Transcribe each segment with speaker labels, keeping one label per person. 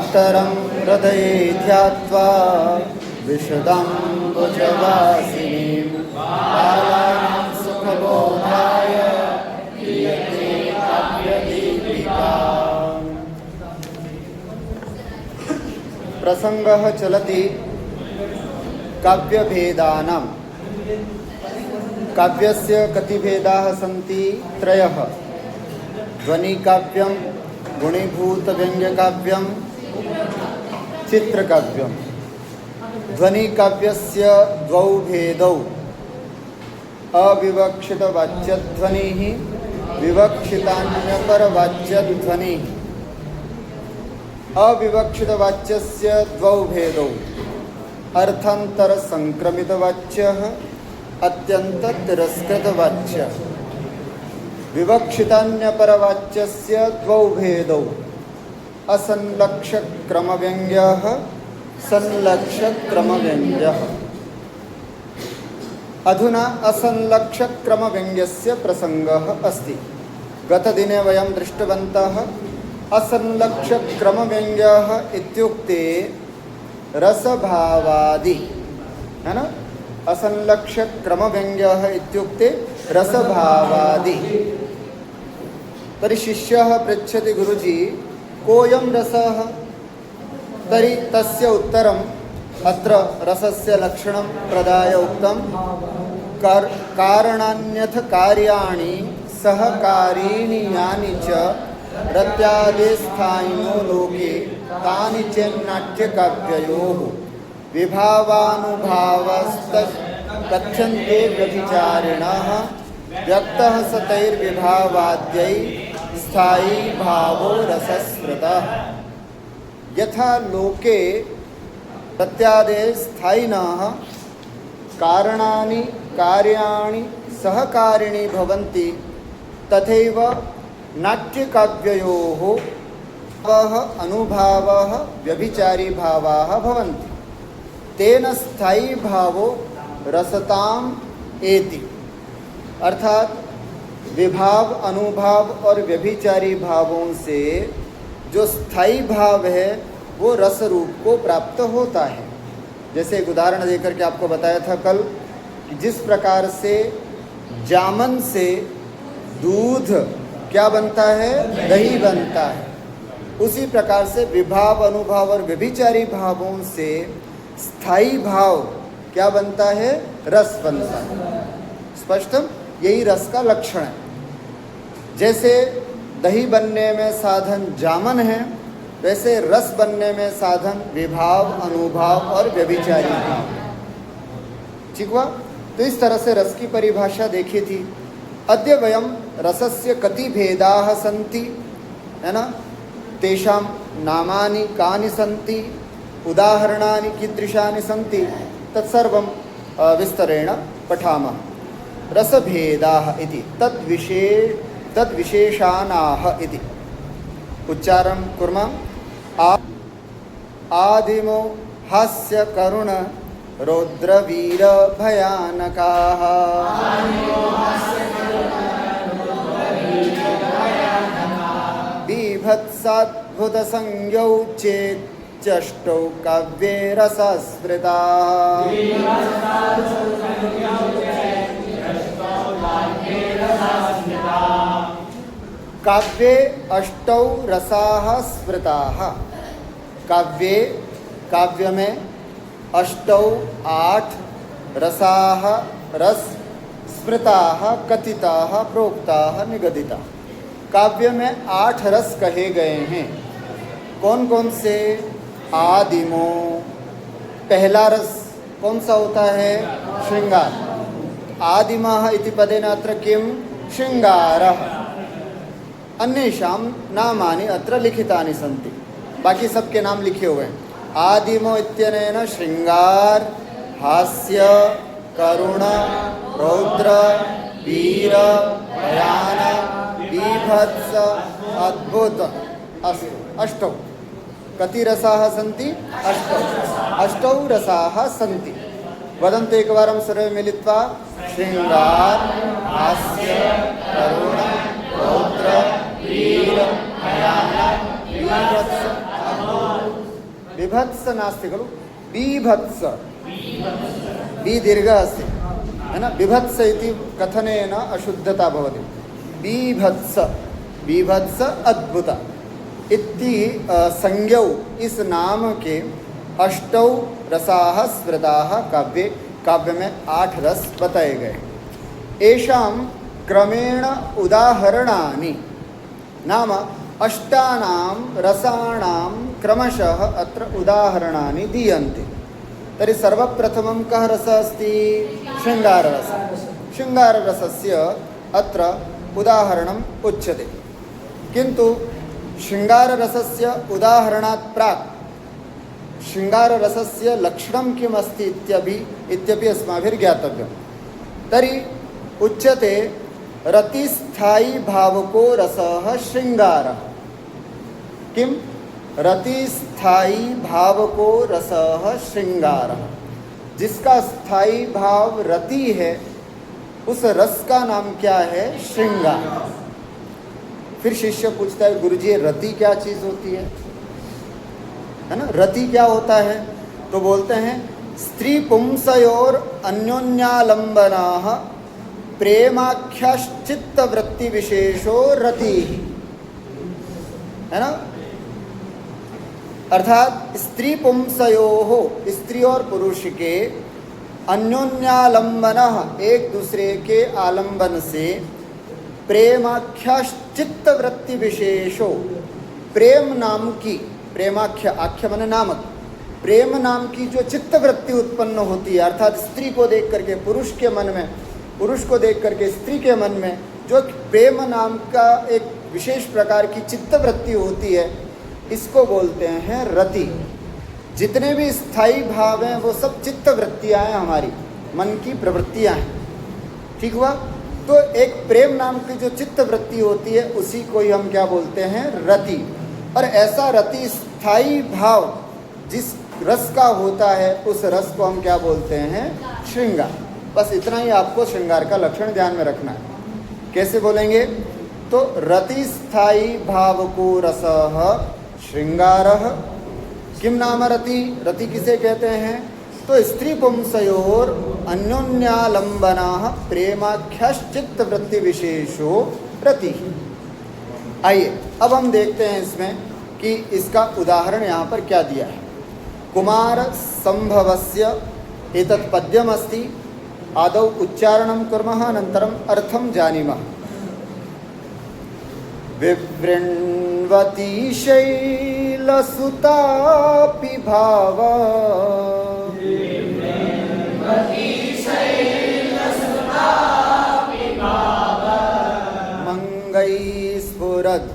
Speaker 1: मातरं हृदये ध्यात्वा विशुद्धं भुजवासिनीं बालानां सुखबोधाय क्रियते काव्यदीपिका। प्रसंगः चलति काव्यभेदानां। काव्यस्य कति भेदाः सन्ति? त्रयः। ध्वनिकाव्यं, गुणीभूतव्यङ्ग्यकाव्यं, चित्रकाव्यं। ध्वनिकाव्यस्य द्वौ भेदौ अविवक्षितवाच्यध्वनिः, विवक्षितान्यपरवाच्यध्वनिः। अविवक्षितवाच्यस्य द्वौ भेदौ अर्थान्तरसंक्रमितवाच्यः, अत्यन्ततिरस्कृतवाच्यः। विवक्षितान्यपरवाच्यस्य द्वौ भेदौ असंलक्ष्यक्रमव्यङ्ग्यः, संलक्ष्यक्रमव्यङ्ग्यः। अधुना असंलक्ष्यक्रमव्यङ्ग्यस्य प्रसङ्गः अस्ति। गतदिने वयं दृष्टवन्तः। असंलक्ष्यक्रमव्यङ्ग्यः इत्युक्ते रसभावादि, है ना? असंलक्ष्यक्रमव्यङ्ग्यः इत्युक्ते रसभावादि। तर्हि शिष्यः पृच्छति, गुरुजी कोऽयं रसः? तर्हि तस्य उत्तरम् अत्र रसस्य लक्षणं प्रदाय उक्तं। कारणान्यथ कार्याणि सहकारीणि यानि च रत्यादिस्थायिनो लोके तानि चेन्नाट्यकाव्ययोः विभावानुभावस्तकथ्यन्ते व्यभिचारिणः व्यक्तः स तैर्विभावाद्यै स्थायी भावो रसस्मृतः। यथा लोके प्रत्यादे स्थायिनः कारणानि कार्याणि सहकारिणी भवन्ति, तथैव नाट्यकाव्ययोः अनुभावः व्यभिचारी भावाः भवन्ति। तेन स्थायी भावो रसताम एति। अर्थात विभाव, अनुभाव और व्यभिचारी भावों से जो स्थायी भाव है वो रस रूप को प्राप्त होता है। जैसे एक उदाहरण देकर के आपको बताया था कल, जिस प्रकार से जामन से दूध क्या बनता है? दही बनता है। उसी प्रकार से विभाव, अनुभाव और व्यभिचारी भावों से स्थायी भाव क्या बनता है? रस बनता है। स्पष्टम? यही रस का लक्षण है। जैसे दही बनने में साधन जामन है, वैसे रस बनने में साधन विभाव, अनुभाव और व्यभिचारी भाव। ठीक हुआ? तो इस तरह से रस की परिभाषा देखी थी। अद्य वयं रसस्य कति भेदाः सन्ति, है ना? तेषां नामानि कानि सन्ति, उदाहरणानि कीदृशानि सन्ति, तत्सर्वं विस्तरेण पठामः। रसभेदाः इति तद्विशेषाणाः इति उच्चारणं कुर्मः। आदिमो हास्य करुण रौद्रवीर भयानकाः, बीभत्साद्भुत संज्ञौ चेच्चष्टौ काव्ये रसस्मृताः। काव्ये अष्टौ रसाः स्मृताः। काव्ये, काव्य में अष्टौ 8 रसाः, रस स्मृताः, कथिताः, प्रोक्ताः, निगदिताः। काव्य में 8 रस कहे गए हैं। कौन कौन से? आदिमो, पहला रस कौन सा होता है? श्रृंगार। आदिमः इति पदेन अत्र किं? श्रृंगारः। अन्येषां नामानि अत्र लिखितानि सन्ति। बाकी सबके नाम लिखे हुए हैं। आदिमो इत्यनेन श्रृंगार, हास्य, करुण, रौद्र, वीर, भयान, बीभत्स, अद्भुत। अस्तु, अष्टौ। कति रसाः सन्ति? अष्टौ। अष्टौ रसाः सन्ति। वदन्तु एकवारं सर्वे मिलित्वा। श्रृंगार, हास्य, करुण, रौद्र, वीर, भयान, बीभत्स, अद्भुत। बिभत्स नास्ति खलु, बीभत्स, बी दीर्घ अस्ति है ना, बिभत्स इति कथनेन अशुद्धता भवति। बीभत्स, बीभत्स अद्भुत इति संज्ञौ इस नाम के अष्टौ रसाः स्मृताः काव्ये, काव्य में 8 रस बताए गए। एषां क्रमेण उदाहरणानि नाम अष्टानां रसाणां क्रमशः अत्र उदाहरणानि दीयन्ते। तर्हि सर्वप्रथमं कः रसः अस्ति? शृङ्गाररसः। शृङ्गाररसस्य अत्र उदाहरणम् उच्यते, किन्तु शृङ्गाररसस्य उदाहरणात् प्राक् शृङ्गाररसस्य लक्षणं किम् अस्ति इत्यपि अस्माभिर्ज्ञातव्यं। तर्हि उच्यते रतिस्थायी भावको रसः शृङ्गारः। किं? रतिस्थायी भावको रसः शृङ्गारः। जिसका स्थायी भाव रति है उस रस का नाम क्या है? शृंगार। फिर शिष्य पूछता है, गुरुजी रति क्या चीज होती है ना? रति क्या होता है? तो बोलते हैं स्त्री पुंसयोर अन्योन्यालंबनाः प्रेमाख्याश्चित्त वृत्ति विशेषो रति है ना। अर्थात स्त्री पुंसयोः, स्त्री और पुरुष के अन्योन्यालंबन, एक दूसरे के आलंबन से प्रेमाख्याश्चित्त वृत्ति विशेषो, प्रेम नाम की, प्रेमाख्या, आख्या माने नामक, प्रेम नाम की जो चित्त वृत्ति उत्पन्न होती है, अर्थात स्त्री को देख करके पुरुष के मन में, पुरुष को देख करके स्त्री के मन में जो प्रेम नाम का एक विशेष प्रकार की चित्त वृत्ति होती है, इसको बोलते हैं रति। जितने भी स्थायी भाव हैं वो सब चित्त वृत्तियाँ हैं, हमारी मन की प्रवृत्तियाँ हैं। ठीक हुआ? तो एक प्रेम नाम की जो चित्त वृत्ति होती है उसी को ही हम क्या बोलते हैं? रति। और ऐसा रति स्थायी भाव जिस रस का होता है उस रस को हम क्या बोलते हैं? श्रृंगार। बस इतना ही आपको श्रृंगार का लक्षण ध्यान में रखना है। कैसे बोलेंगे? तो रति स्थायी भाव को रसः श्रृंगारः। किम नाम रति? रति किसे कहते हैं? तो स्त्री पुंसयोर अन्योन्यालंबनाः प्रेमाख्याश्चित्त वृत्ति विशेषो रति। आइए अब हम देखते हैं इसमें कि इसका उदाहरण यहाँ पर क्या दिया है। कुमार संभवस्य एतत् पद्यम अस्ति, आदौ उच्चारणं कुर्मः अनन्तरम् अर्थं जानीमः। विवृण्वती शैलसुतापि भावा मंगैः स्फुरत्पालकदम्बकल्पैः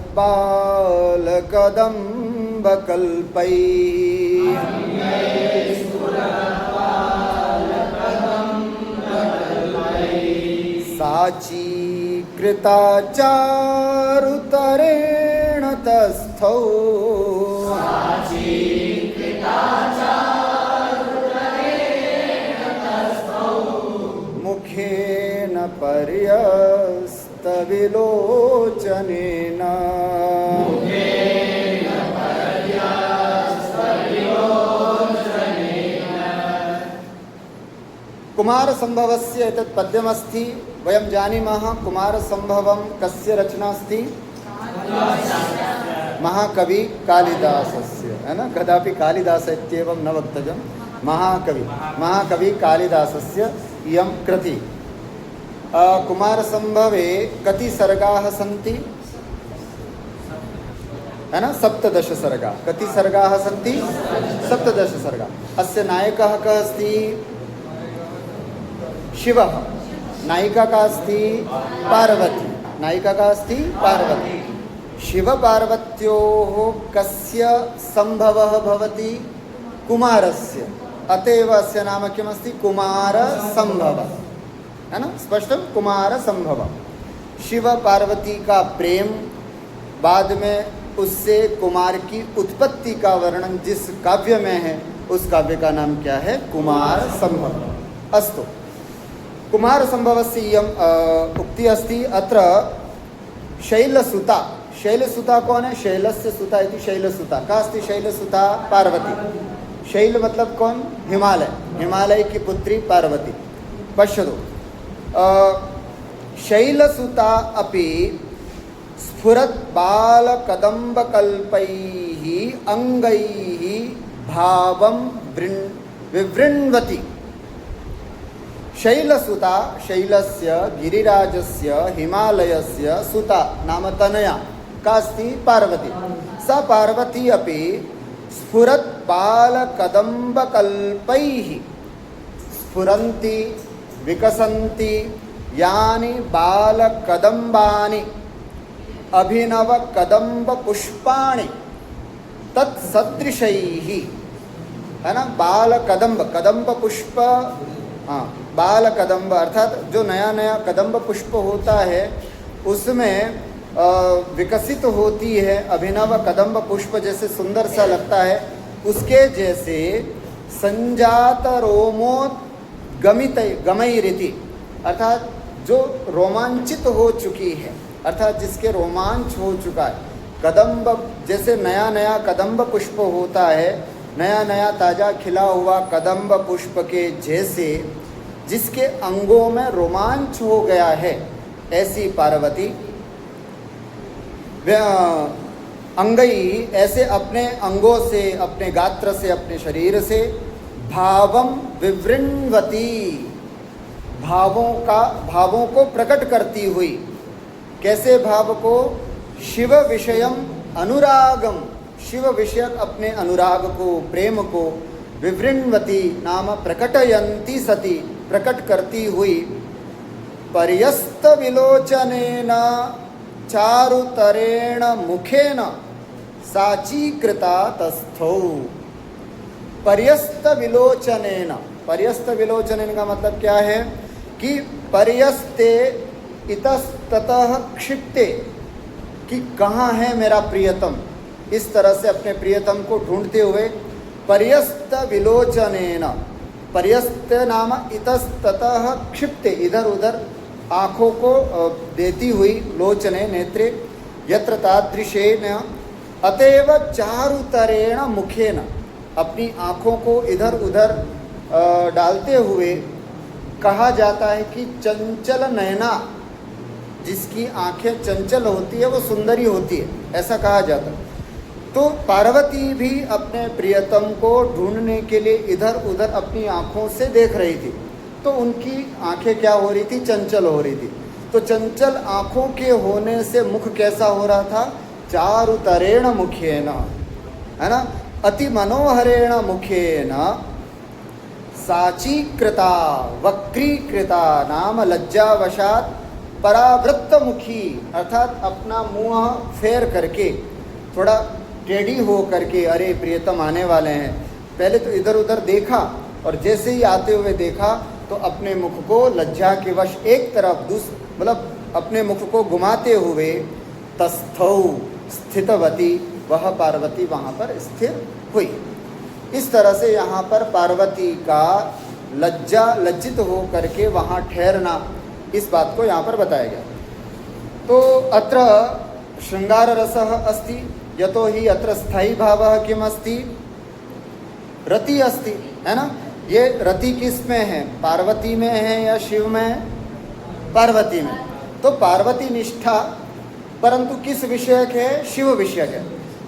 Speaker 1: साचीकृता चारुतरेण तस्थौ मुखेन पर्यस्तविलोचनेन कुमार संभवस्य एतत् पद्यमस्ति। वयं जानीमः कुमार संभवं कस्य रचना अस्ति? महाकवि कालिदासस्य, है ना। कदापि कालिदास इत्येवं न वक्तव्यं, महाकवि कालिदासस्य इयं कृति। कुमार संभवे कति सर्गाः सन्ति? है ना, 17 सर्गाः। कति सर्गाः सन्ति? 17 सर्गाः। अस्य नायकः कः अस्ति? शिवः। नायिका का अस्ति? पार्वती। नायिका का अस्ति? पार्वती। शिव पार्वत्योः कस्य संभवः भवति? कुमारस्य। अतएव अस्य नाम किमस्ति? कुमार संभवः, है ना। स्पष्टं? कुमार संभवः। शिव पार्वती का प्रेम, बाद में उससे कुमार की उत्पत्ति का वर्णन जिस काव्य में है उस काव्य का नाम क्या है? कुमार संभव। अस्तु, कुमार संभवस्य इयम् उक्ति अस्ति। अत्र शैलसुता, शैलसुता कौन है? शैलस्य सुता इति शैलसुता। का अस्ति शैलसुता? पार्वती। शैल मतलब कौन? हिमालय। हिमालय की पुत्री पार्वती। पश्यतु शैलसुता अपि स्फुरत् बालकदम्बकल्पैः अंगैः भावं विवृण्वति। शैलसुता, शैलस्य गिरिराजस्य हिमालयस्य सुता नाम तनया का अस्ति? पार्वती। सा पार्वती अपि स्फुरत् बालकदम्बकल्पैः, स्फुरन्ति विकसन्ति यानि बालकदम्बानि अभिनवकदम्बपुष्पाणि तत्सदृशैः, है ना? बालकदम्ब, कदम्ब पुष्प, हाँ, बालकदम्ब अर्थात जो नया नया कदम्ब पुष्प होता है उसमें विकसित होती है अभिनव कदम्ब पुष्प, जैसे सुंदर सा लगता है, उसके जैसे संजात रोमोद्गमित गमैरिति, अर्थात जो रोमांचित हो चुकी है, अर्थात जिसके रोमांच हो चुका है। कदम्ब जैसे नया नया कदम्ब पुष्प होता है, नया नया ताज़ा खिला हुआ कदम्ब पुष्प के जैसे जिसके अंगों में रोमांच हो गया है, ऐसी पार्वती अंगई, ऐसे अपने अंगों से, अपने गात्र से, अपने शरीर से भावम विवृण्वती, भावों को प्रकट करती हुई। कैसे भाव को? शिव विषयम अनुरागम, शिव विषयक अपने अनुराग को, प्रेम को, विवृण्वती नाम प्रकटयन्ती सती, प्रकट करती हुई, पर्यस्त विलोचनेन चारुतरेण मुखेन साचीकृता तस्थौ। पर्यस्त विलोचनेन, पर्यस्त विलोचनेन का मतलब क्या है कि पर्यस्ते इतस्ततः क्षिप्ते, कि कहाँ है मेरा प्रियतम, इस तरह से अपने प्रियतम को ढूंढते हुए पर्यस्त विलोचनेन, पर्यस्त नाम इतस्ततः क्षिप्ते, इधर उधर आँखों को देती हुई, लोचने नेत्रे, यत्र तादृशेन अतएव चारुतरेण मुखेन, अपनी आँखों को इधर उधर डालते हुए कहा जाता है कि चंचल नयना, जिसकी आंखें चंचल होती है वो सुंदरी होती है, ऐसा कहा जाता है। तो पार्वती भी अपने प्रियतम को ढूंढने के लिए इधर उधर अपनी आँखों से देख रही थी, तो उनकी आंखें क्या हो रही थी? चंचल हो रही थी। तो चंचल आँखों के होने से मुख कैसा हो रहा था? चारुतरेण मुखेन, है ना? अति मनोहरेण मुखेन साचीकृता वक्रीकृता नाम लज्जावशात परावृत्त मुखी, अर्थात अपना मुंह फेर करके, थोड़ा टेढ़ी हो करके, अरे प्रियतम आने वाले हैं, पहले तो इधर उधर देखा और जैसे ही आते हुए देखा तो अपने मुख को लज्जा के वश एक तरफ मतलब अपने मुख को घुमाते हुए तस्थौ स्थितवती, वह पार्वती वहाँ पर स्थिर हुई। इस तरह से यहाँ पर पार्वती का लज्जित हो करके वहाँ ठहरना, इस बात को यहाँ पर बताया गया। तो अत्र श्रृंगार रसः अस्ति, यतो हि अत्र स्थायी भावः किम अस्ति? रति अस्ति, है ना? ये रति किस में है? पार्वती में है या शिव में? पार्वती में। तो पार्वती निष्ठा, परंतु किस विषयक है? शिव विषयक है।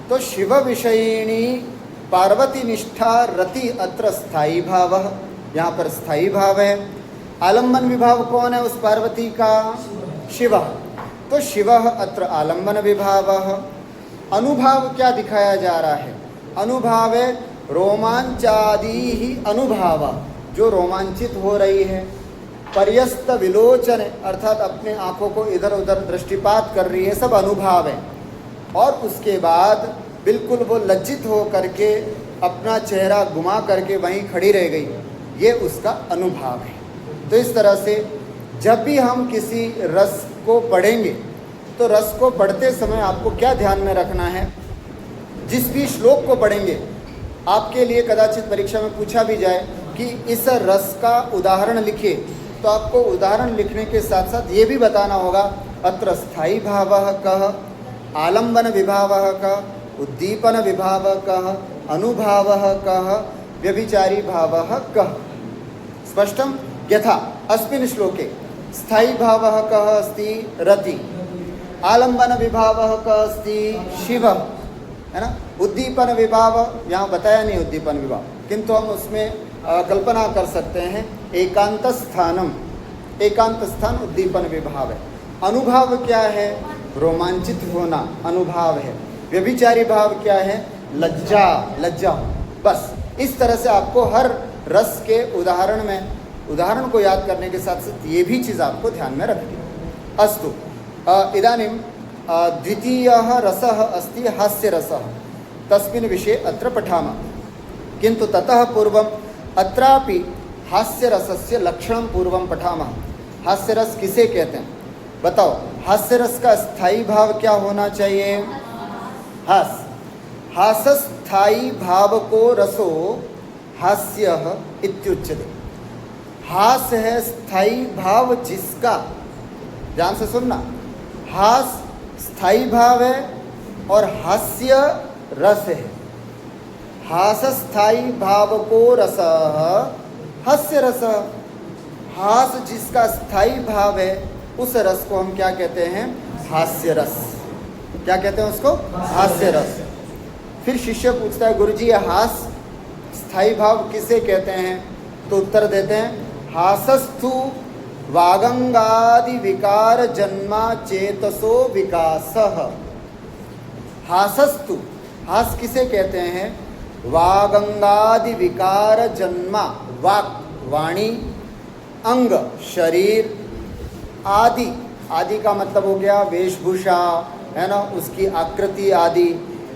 Speaker 1: तो शिव विषयिणी पार्वती निष्ठा रति अत्र स्थायी भावः, यहाँ पर स्थायी भाव है। आलम्बन विभाव कौन है उस पार्वती का? शिव। तो शिव अत्र आलम्बन विभावः। अनुभाव क्या दिखाया जा रहा है? अनुभाव है रोमांचादि ही अनुभाव, जो रोमांचित हो रही है। पर्यस्त विलोचन अर्थात अपने आँखों को इधर उधर दृष्टिपात कर रही है, सब अनुभाव है। और उसके बाद बिल्कुल वो लज्जित हो करके अपना चेहरा घुमा करके वहीं खड़ी रह गई, ये उसका अनुभाव है। तो इस तरह से जब भी हम किसी रस को पढ़ेंगे तो रस को पढ़ते समय आपको क्या ध्यान में रखना है? जिस भी श्लोक को पढ़ेंगे, आपके लिए कदाचित परीक्षा में पूछा भी जाए कि इस रस का उदाहरण लिखिए, तो आपको उदाहरण लिखने के साथ साथ ये भी बताना होगा अत्र स्थायी भावः कः, आलम्बन विभावः कः, उद्दीपन विभावः कः, अनुभावः कः, व्यभिचारी भावः कः। स्पष्टं? यथा अस्मिन् श्लोके स्थायी भावः कः अस्ति? रति। आलम्बन विभावः कः अस्ति? शिवः, है ना। उद्दीपन विभाव यहाँ बताया नहीं, उद्दीपन विभाव, किंतु हम उसमें कल्पना कर सकते हैं। एकांत स्थानम, एकांत स्थान उद्दीपन विभाव है। अनुभाव क्या है? रोमांचित होना अनुभाव है। व्यभिचारी भाव क्या है? लज्जा, लज्जा। बस इस तरह से आपको हर रस के उदाहरण में, उदाहरण को याद करने के साथ साथ ये भी चीज़ आपको ध्यान में रखनी है। अस्तु, इदानीं द्वितीयः रसः अस्ति हास्यरसः, तस्मिन् विषये अत्र पठामः। किन्तु ततः पूर्वम् अत्रापि हास्यरसस्य लक्षणं पूर्वं पठामः। हास्यरस किसे कहते हैं? बताओ, हास्यरस का स्थायी भाव क्या होना चाहिए? हास। हासस्थायी भाव को रसो हास्यः इत्युच्यते। हास है स्थायी भाव जिसका, ध्यान से सुनना, हास स्थायी भाव है और हास्य रस है। हास स्थायी भाव को रसः हास्य रस। हास जिसका स्थायी भाव है उस रस को हम क्या कहते हैं? हास्य रस। क्या कहते हैं उसको? हास्य रस। फिर शिष्य पूछता है, गुरुजी ये हास स्थायी भाव किसे कहते हैं? तो उत्तर देते हैं, हासस्तु वागंगादि विकार जन्मा चेतसो विकासः। हासस्तु, हास किसे कहते हैं? वागंगादि विकार जन्मा, वाक वाणी, अंग शरीर, आदि, आदि का मतलब हो गया वेशभूषा, है ना, उसकी आकृति आदि,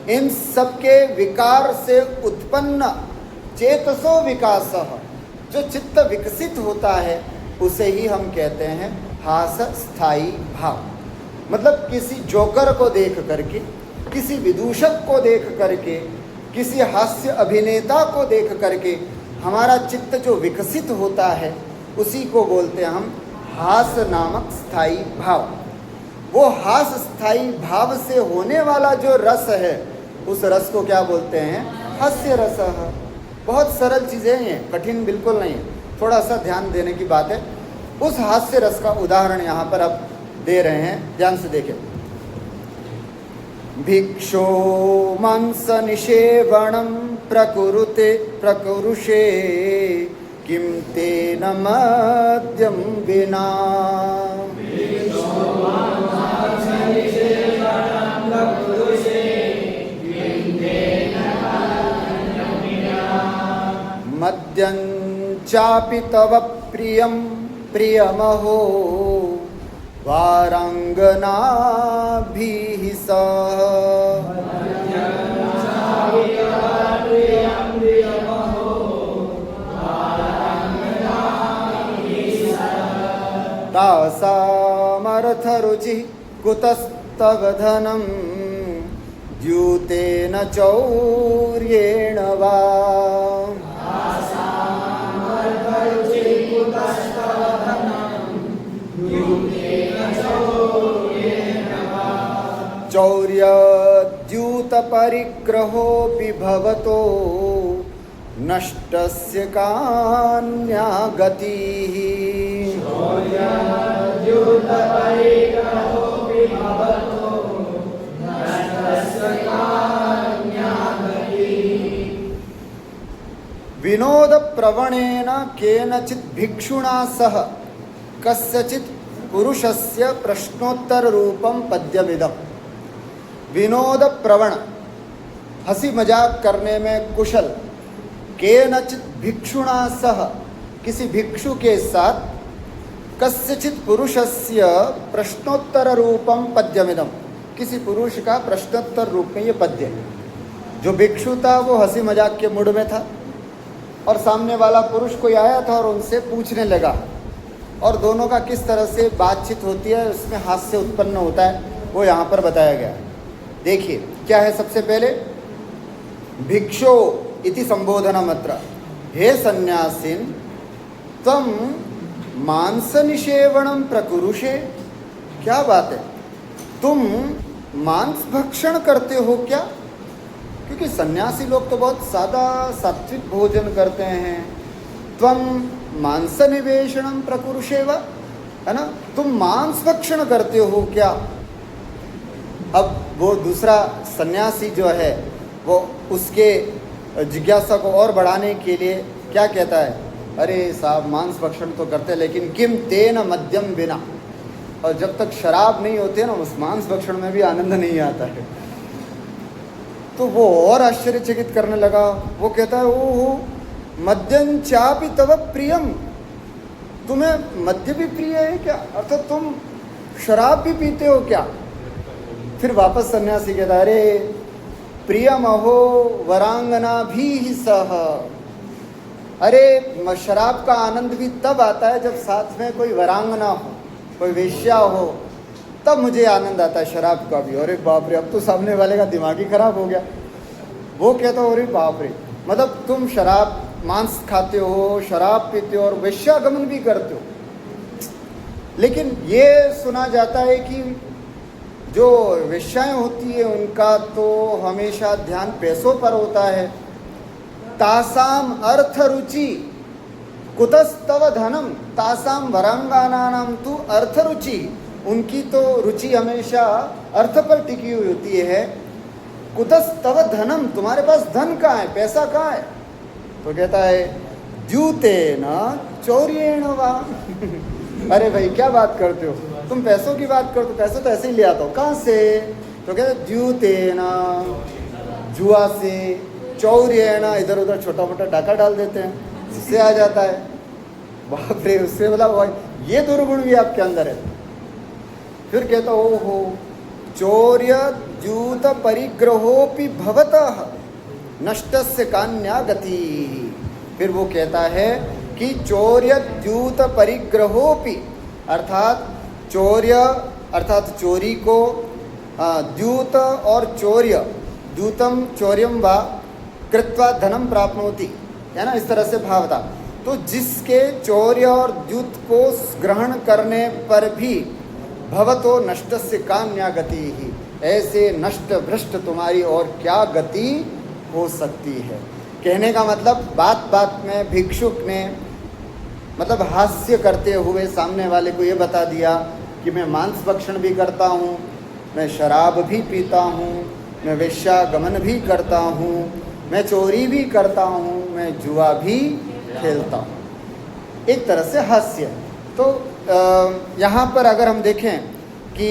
Speaker 1: इन सबके विकार से उत्पन्न चेतसो विकासः, जो चित्त विकसित होता है उसे ही हम कहते हैं हास स्थायी भाव। मतलब किसी जोकर को देख करके, किसी विदूषक को देख करके, किसी हास्य अभिनेता को देख करके हमारा चित्त जो विकसित होता है उसी को बोलते हैं हम हास नामक स्थायी भाव। वो हास स्थायी भाव से होने वाला जो रस है उस रस को क्या बोलते हैं? हास्य रस। बहुत सरल चीज़ें हैं, कठिन बिल्कुल नहीं है, थोड़ा सा ध्यान देने की बात है। उस हास्य रस का उदाहरण यहाँ पर अब दे रहे हैं, ध्यान से देखें। भिक्षो मांस निषेवणं प्रकुरुते प्रकुरुषे किं तेन मद्यं विना। मद्यं चापि तव प्रियं प्रियमहो वारांगनाभिः सह। तासामर्थरुचिः कुतस्तव धनं द्यूतेन चौर्येण वा। चौर्यद्यूतपरिग्रहोऽपि भवतो नष्टस्य कान्या गतिः। विनोद प्रवणेन केनचित् भिक्षुणा सह कस्यचित् पुरुषस्य प्रश्नोत्तर रूपम पद्यमिदम्। विनोद प्रवण, हंसी मजाक करने में कुशल, केनचित् भिक्षुणा सह, किसी भिक्षु के साथ, कस्यचित् पुरुषस्य प्रश्नोत्तर रूपम पद्यमिदम, किसी पुरुष का प्रश्नोत्तर रूप में ये पद्य। जो भिक्षु था वो हंसी मजाक के मूड में था और सामने वाला पुरुष कोई आया था और उनसे पूछने लगा, और दोनों का किस तरह से बातचीत होती है, उसमें हास्य उत्पन्न होता है, वो यहाँ पर बताया गया है। देखिए क्या है। सबसे पहले भिक्षो इति संबोधनम् अत्र। हे सन्यासिन तम मांस निषेवणम प्रकुरुषे। क्या बात है, तुम मांस भक्षण करते हो क्या? क्योंकि सन्यासी लोग तो बहुत सादा सात्विक भोजन करते हैं। त्वं मांस निवेशनम प्रकुरुषेव, है ना, तुम मांस भक्षण करते हो क्या? अब वो दूसरा सन्यासी जो है वो उसके जिज्ञासा को और बढ़ाने के लिए क्या कहता है, अरे साहब मांस भक्षण तो करते हैं लेकिन किम तेन मद्यम बिना, और जब तक शराब नहीं होती है ना उस मांस भक्षण में भी आनंद नहीं आता है। तो वो और आश्चर्यचकित करने लगा। वो कहता है ओहो मद्यं चापि तव प्रियम, तुम्हें मद्य भी प्रिय है क्या? अर्थात तुम शराब भी पीते हो क्या? फिर वापस सन्यासी कहता है अरे प्रियम अहो वरांगना भी सह, अरे शराब का आनंद भी तब आता है जब साथ में कोई वरांगना हो, कोई वेश्या हो, तब मुझे आनंद आता है शराब का भी। अरे बाप रे, अब तो सामने वाले का दिमाग ही खराब हो गया। वो कहता हो अरे बाप रे, मतलब तुम शराब मांस खाते हो, शराब पीते हो और वेश्यागमन भी करते हो। लेकिन ये सुना जाता है कि जो वेश्याएं होती है उनका तो हमेशा ध्यान पैसों पर होता है। तासाम अर्थ रुचि कुतस्तव धनम, तासाम वरांगानानाम तु अर्थ रुचि, उनकी तो रुचि हमेशा अर्थ पर टिकी हुई होती है। कुतस्तव धनम, तुम्हारे पास धन कहाँ है, पैसा कहाँ है? तो कहता है द्यूतेन चौर्येण वा अरे भाई क्या बात करते हो, तुम पैसों की बात करते हो, पैसे तो ऐसे ही ले आता हो, कहाँ से? तो कहते द्यूतेन, जुआ से, चौर्येण, इधर उधर छोटा मोटा डाका डाल देते हैं, उससे आ जाता है। बाप रे, उससे मतलब ये दुर्गुण भी आपके अंदर है। फिर कहता ओहो चौर्य द्यूत परिग्रहोपि भवतः नष्टस्य कान्या गति। फिर वो कहता है कि चौर्य द्यूत परिग्रहोपि, अर्थात चौर्य अर्थात चोरी को, द्यूत और चौर्य, द्यूतम चौर्यम वा कृत्वा धनम प्राप्नोति, है ना, इस तरह से भाव था। तो जिसके चौर्य और द्यूत को ग्रहण करने पर भी भवतो नष्टस्य कान्या गति ही, ऐसे नष्ट भ्रष्ट तुम्हारी और क्या गति हो सकती है। कहने का मतलब बात बात में भिक्षुक ने मतलब हास्य करते हुए सामने वाले को ये बता दिया कि मैं मांस भक्षण भी करता हूँ, मैं शराब भी पीता हूँ, मैं वेश्यागमन भी करता हूँ, मैं चोरी भी करता हूँ, मैं जुआ भी खेलता हूँ। एक तरह से हास्य। तो यहाँ पर अगर हम देखें कि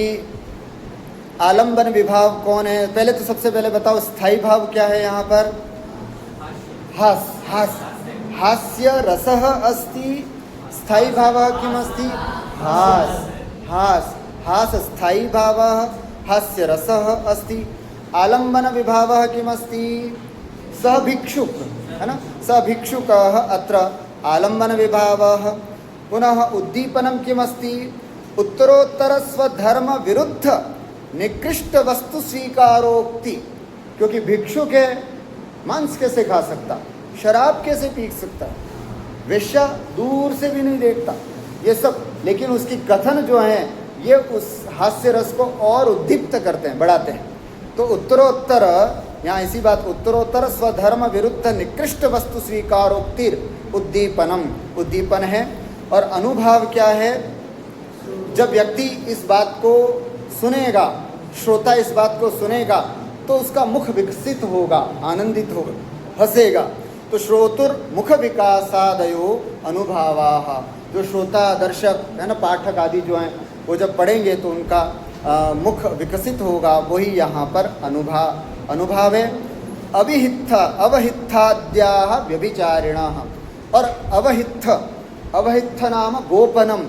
Speaker 1: आलम्बन विभाव कौन है, पहले तो सबसे पहले बताओ स्थायी भाव क्या है यहाँ पर? हास्य रसः अस्ति, स्थायी भावः किम् अस्ति? हास स्थायी भावः, हास्य रसः अस्ति। आलम्बन विभावः किम् अस्ति? सः भिक्षुक, है ना, सः भिक्षुकः अत्र आलम्बन विभावः। पुनः उद्दीपनं किम् अस्ति? उत्तरोत्तर स्वधर्म विरुद्ध निकृष्ट वस्तु स्वीकारोक्ति। क्योंकि भिक्षुक है, मांस कैसे खा सकता, शराब कैसे पी सकता, वेश्या दूर से भी नहीं देखता, ये सब। लेकिन उसकी कथन जो है ये उस हास्य रस को और उद्दीप्त करते हैं, बढ़ाते हैं। तो उत्तरोत्तर, यहाँ इसी बात, उत्तरोत्तर स्वधर्म विरुद्ध निकृष्ट वस्तु स्वीकारोक्तिर उद्दीपनम, उद्दीपन है। और अनुभाव क्या है? जब व्यक्ति इस बात को सुनेगा, श्रोता इस बात को सुनेगा तो उसका मुख विकसित होगा, आनंदित होगा, हंसेगा। तो श्रोतुर मुख विकासादयो अनुभावाः, जो श्रोता दर्शक है ना, पाठक आदि जो हैं, वो जब पढ़ेंगे तो उनका मुख विकसित होगा, वही यहाँ पर अनुभाव है। अवहित्थाद्याः व्यभिचारिणः, और अवहित्थ नाम गोपनम,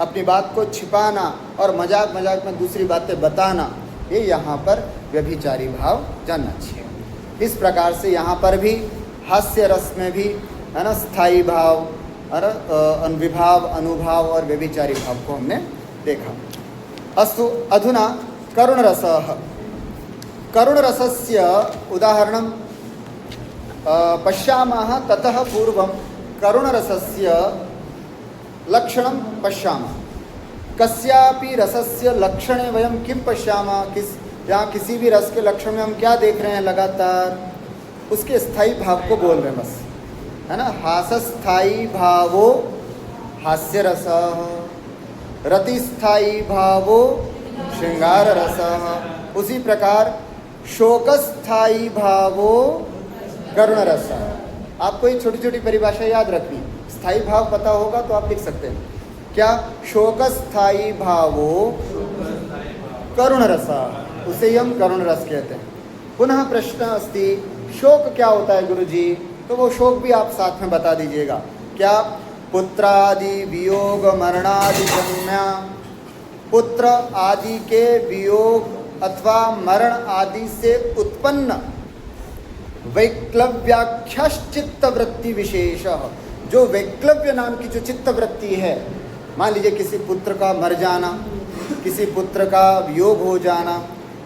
Speaker 1: अपनी बात को छिपाना और मजाक मजाक में दूसरी बातें बताना, ये यहाँ पर व्यभिचारी भाव जानना चाहिए। इस प्रकार से यहाँ पर भी हास्य रस में भी, है ना, स्थायी भाव और विभाव, अनुभाव और व्यभिचारी भाव को हमने देखा। अस्तु, अधुना करुणरसः। करुणरसस्य उदाहरणं पश्यामः। ततः पूर्वं करुणरसस्य लक्षणं पश्यामः। कस्यापि रसस्य लक्षणे वयं किं पश्यामः? यहाँ किसी भी रस के लक्षण में हम क्या देख रहे हैं लगातार, उसके स्थायी भाव को बोल रहे हैं बस, है ना। हासस्थायी भावो हास्य रस, रतिस्थायी भावो श्रृंगार रस, उसी प्रकार शोकस्थायी भावो करुण रस। आपको ये छोटी छोटी परिभाषा याद रखनी, स्थायी भाव पता होगा तो आप लिख सकते हैं। क्या? शोकस्थायी भावो करुण रस, उसे ही हम करुण रस कहते हैं। पुनः प्रश्न अस्ति, शोक क्या होता है गुरुजी? तो वो शोक भी आप साथ में बता दीजिएगा। क्या? पुत्रादि वियोग मरणादि जन्या, पुत्र आदि के वियोग अथवा मरण आदि से उत्पन्न वैक्लव्याख्याश्चित्त वृत्ति विशेष, जो वैक्लव्य नाम की जो चित्त वृत्ति है, मान लीजिए किसी पुत्र का मर जाना, किसी पुत्र का वियोग हो जाना,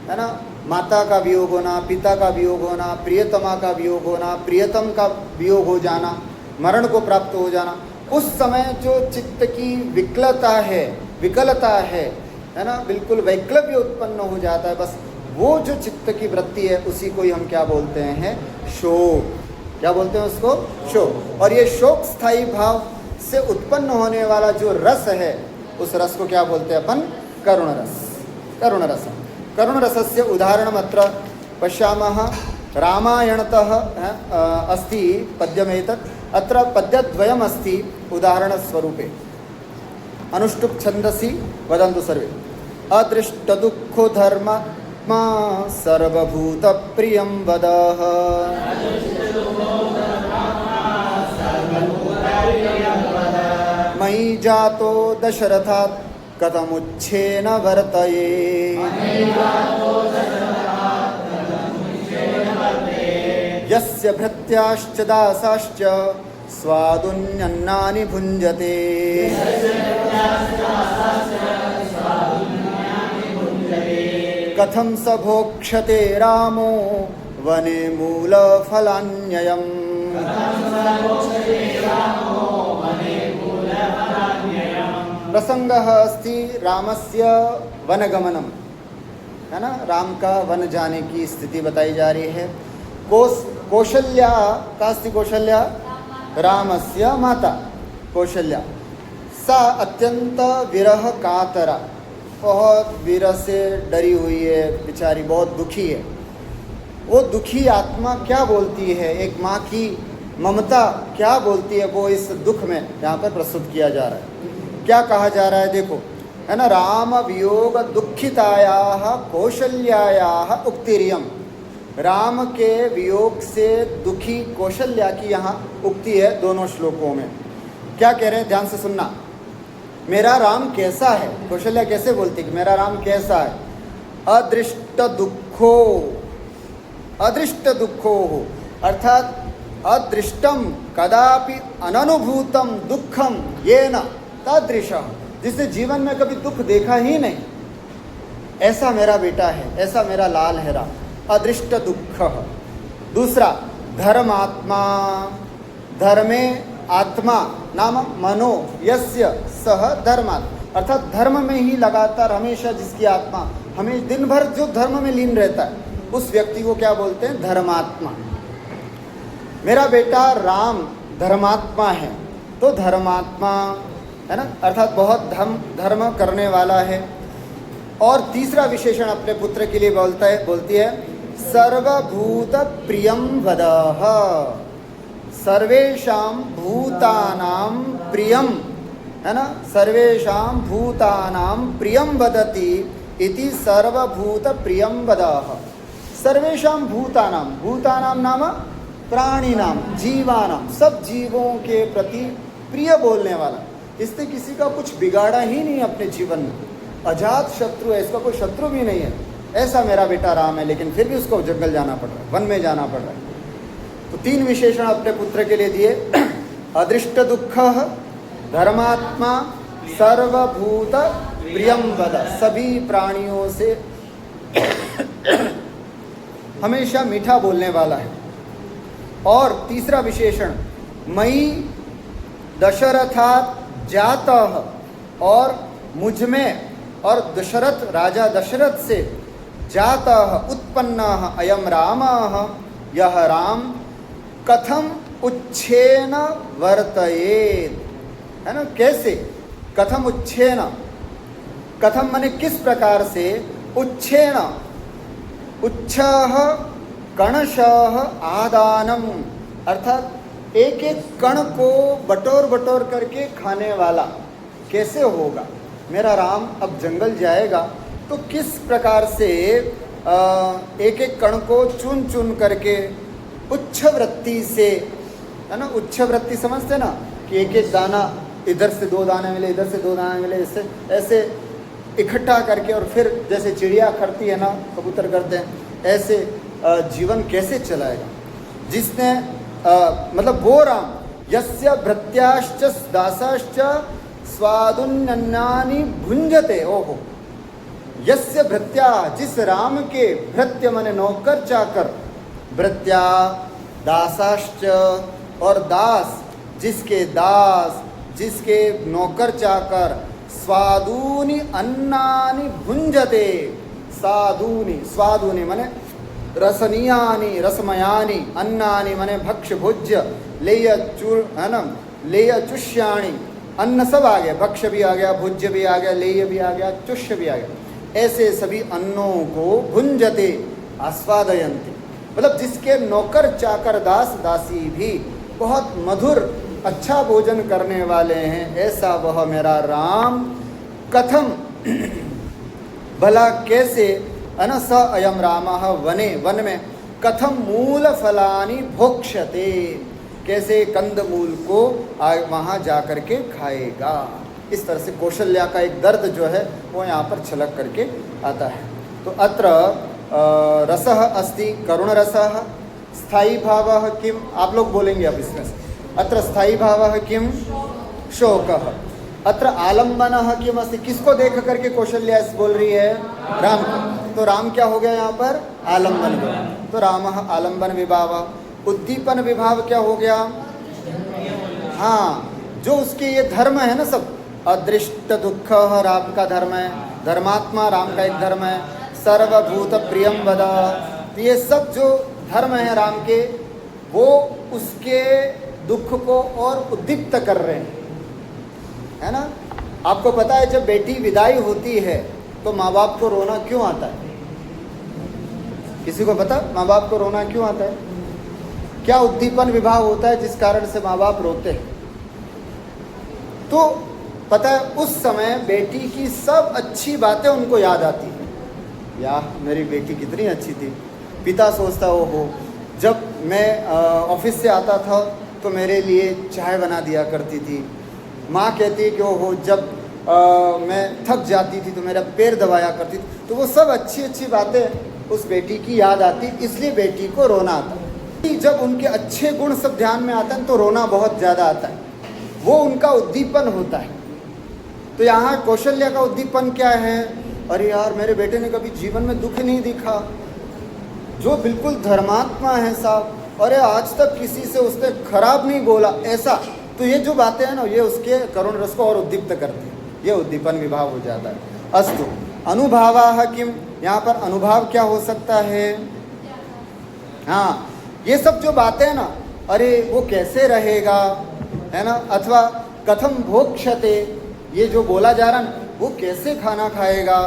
Speaker 1: है ना, माता का वियोग होना, पिता का वियोग होना, प्रियतमा का वियोग होना, प्रियतम का वियोग हो जाना, मरण को प्राप्त हो जाना, उस समय जो चित्त की विकलता है ना, बिल्कुल वैक्लव्य उत्पन्न हो जाता है, बस वो जो चित्त की वृत्ति है उसी को ही हम क्या बोलते हैं? शोक। क्या बोलते हैं उसको? शोक। और ये शोक स्थायी भाव से उत्पन्न होने वाला जो रस है, उस रस को क्या बोलते हैं अपन? करुण रस। करुण रस। करुण रसस्य उदाहरणम् अत्र पश्यामः। रामायणतः अस्ति पद्यमेतत्, अत्र पद्यद्वयम् अस्ति उदाहरणस्वरूपे। अनुष्टुप् छन्दसि वदन्तु सर्वे। अदृष्टदुःखो धर्मात्मा सर्वभूतप्रियं वदः, मयि जातो दशरथात् कथमुच्छेन वर्तये, यस्य भृत्याश्च दासाश्च स्वादुन्यन्नानि भुञ्जते, कथं स भोक्ष्यते रामो वने मूलफलान्ययम्। प्रसंगः अस्ति रामस्य वनगमनम, है ना, राम का वन जाने की स्थिति बताई जा रही है। कौशल्या का अस्ति? कौशल्या रामस्य माता कौशल्या, सा अत्यंत विरह कातरा, बहुत विरह से डरी हुई है बेचारी, बहुत दुखी है। वो दुखी आत्मा क्या बोलती है, एक माँ की ममता क्या बोलती है, वो इस दुख में यहाँ पर प्रस्तुत किया जा रहा है। क्या कहा जा रहा है देखो, है ना, राम वियोग दुखितायाः कौशल्यायाः उक्तिरियम। राम के वियोग से दुखी कौशल्या की यहाँ उक्ति है दोनों श्लोकों में। क्या कह रहे हैं, ध्यान से सुनना। मेरा राम कैसा है, कौशल्या कैसे बोलती है कि मेरा राम कैसा है? अदृष्ट दुखो, अदृष्ट दुखो हो, अर्थात अदृष्टम कदापि अननुभूतम दुखम येन तादृशः, जिसे जीवन में कभी दुख देखा ही नहीं, ऐसा मेरा बेटा है, ऐसा मेरा लाल है राम। अदृष्ट दुख। दूसरा धर्मात्मा, धर्मे आत्मा नाम मनो यस्य सह धर्मात्मा, अर्थात धर्म में ही लगातार हमेशा जिसकी आत्मा हमें दिन भर जो धर्म में लीन रहता है, उस व्यक्ति को क्या बोलते हैं? धर्मात्मा। मेरा बेटा राम धर्मात्मा है, तो धर्मात्मा, है ना, अर्थात बहुत धर्म करने वाला है। और तीसरा विशेषण अपने पुत्र के लिए बोलती है सर्वभूत प्रियम वदः, सर्वेषां भूतानां प्रियम, है ना, सर्वेषां भूतानां प्रियम वदति इति सर्वभूत प्रियम वदः। सर्वेषां भूतानां, भूतानां नाम प्राणिनां, जीवानां, सब जीवों के प्रति प्रिय बोलने वाला, इसने किसी का कुछ बिगाड़ा ही नहीं अपने जीवन में, अजात शत्रु है, इसका कोई शत्रु भी नहीं है, ऐसा मेरा बेटा राम है। लेकिन फिर भी उसको जंगल जाना पड़ रहा है, वन में जाना पड़ रहा है। तो तीन विशेषण अपने पुत्र के लिए दिए, अदृष्ट दुख, धर्मात्मा, सर्वभूत प्रियम वद, सभी प्राणियों से हमेशा मीठा बोलने वाला है। और तीसरा विशेषण मयि दशरथात् जातः, और मुझ में, और दशरथ राजा दशरथ से जातः उत्पन्नः अयम रामः, यह राम कथम उच्छेन वर्तयेत, है ना, कैसे, कथम उच्छेन, कथम माने किस प्रकार से, उच्छेन, उच्छः कणशः आदानम, अर्थात एक एक कण को बटोर बटोर करके खाने वाला कैसे होगा। मेरा राम अब जंगल जाएगा तो किस प्रकार से एक एक कण को चुन चुन करके उच्च वृत्ति से, है ना, उच्च वृत्ति समझते ना, कि एक एक दाना, इधर से 2 दाने मिले, इधर से 2 दाने मिले, ऐसे ऐसे इकट्ठा करके, और फिर जैसे चिड़िया करती है ना, कबूतर करते हैं, ऐसे जीवन कैसे चलाएगा। जिसने मतलब वो राम, यस्य भृत्याश्च दासाश्च स्वादुन्नन्नानि भुंजते, ओहो, यस्य भृत्या, जिस राम के भृत्य माने नौकर चाकर, भृत्या दासाश्च, और दास, जिसके दास, जिसके नौकर चाकर, स्वादूनि अन्नानि भुंजते, साधूनि, स्वादूनि माने रसनीयानि, रसमयानि, अन्नानि माने भक्ष्य भोज्य, लेय चूर, है ना, लेय चुष्याणि, अन्न सब आ गया, भक्ष्य भी आ गया, भोज्य भी आ गया, लेय भी आ गया, चुष्य भी आ गया, ऐसे सभी अन्नों को भुंजते आस्वादयन्ति, मतलब जिसके नौकर चाकर दास दासी भी बहुत मधुर अच्छा भोजन करने वाले हैं, ऐसा वह मेरा राम कथम भला कैसे, अनस अयम रामः वने, वन में, कथम मूल फलानि भोक्ष्यते, कैसे कंद मूल को वहाँ जा कर के खाएगा। इस तरह से कौशल्या का एक दर्द जो है वो यहाँ पर छलक करके आता है। तो अत्र रसः अस्ति करुण रसः, स्थायी भावः किम, आप लोग बोलेंगे अब इसमें से, अत्र स्थायी भावः किम, शोकः, अत्र आलम्बनः किम अस्ति, किसको देख करके कौशल्या बोल रही है, राम को, तो राम क्या हो गया यहाँ पर, आलम्बन, तो रामः आलम्बन विभाव, उद्दीपन विभाव क्या हो गया, हाँ, जो उसके ये धर्म है ना सब, अदृष्ट दुख राम का धर्म है, धर्मात्मा राम का एक धर्म है, सर्वभूत प्रियम वदा, तो ये सब जो धर्म है राम के, वो उसके दुख को और उद्दीप्त कर रहे हैं, है ना। आपको पता है जब बेटी विदाई होती है तो माँ बाप को रोना क्यों आता है, किसी को पता माँ बाप को रोना क्यों आता है, क्या उद्दीपन विभाव होता है जिस कारण से माँ बाप रोते हैं। तो पता है उस समय बेटी की सब अच्छी बातें उनको याद आती हैं, यार मेरी बेटी कितनी अच्छी थी। पिता सोचता हो जब मैं ऑफिस से आता था तो मेरे लिए चाय बना दिया करती थी। माँ कहती है कि ओहो जब मैं थक जाती थी तो मेरा पैर दबाया करती थी। तो वो सब अच्छी अच्छी बातें उस बेटी की याद आती, इसलिए बेटी को रोना आता है। जब उनके अच्छे गुण सब ध्यान में आते हैं तो रोना बहुत ज़्यादा आता है, वो उनका उद्दीपन होता है। तो यहाँ कौशल्या का उद्दीपन क्या है, अरे यार मेरे बेटे ने कभी जीवन में दुख नहीं दिखा, जो बिल्कुल धर्मात्मा है साहब, अरे आज तक किसी से उसने खराब नहीं बोला, ऐसा। तो ये जो बातें हैं ना ये उसके करुण रस को और उद्दीप्त करती है, ये उद्दीपन विभाव हो जाता है। अस्तु अनुभावाः किम, यहाँ पर अनुभाव क्या हो सकता है, हाँ ये सब जो बातें हैं ना, अरे वो कैसे रहेगा, है ना, अथवा कथम भोक्ष्यते, ये जो बोला जा रहा है वो कैसे खाना खाएगा,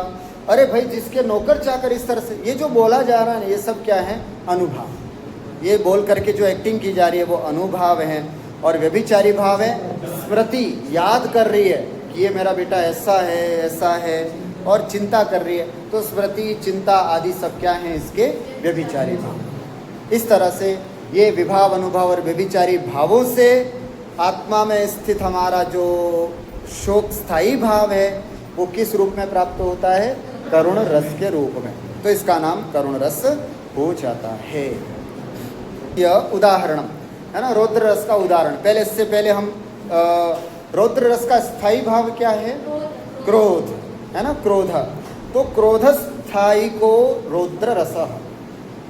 Speaker 1: अरे भाई जिसके नौकर चाकर इस तरह से, ये जो बोला जा रहा है ये सब क्या है, अनुभव। ये बोल करके जो एक्टिंग की जा रही है वो अनुभाव है। और व्यभिचारी भाव है स्मृति, याद कर रही है कि ये मेरा बेटा ऐसा है और चिंता कर रही है, तो स्मृति चिंता आदि सब क्या है इसके व्यभिचारी भाव। इस तरह से ये विभाव अनुभव और व्यभिचारी भावों से आत्मा में स्थित हमारा जो शोक स्थायी भाव है वो किस रूप में प्राप्त होता है, करुण रस के रूप में। तो इसका नाम करुण रस हो जाता है। यह उदाहरण है ना, रौद्र रस का उदाहरण। पहले इससे पहले हम रौद्र रस का स्थायी भाव क्या है, क्रोध, है ना, क्रोध। तो क्रोध स्थायी को रौद्र रस,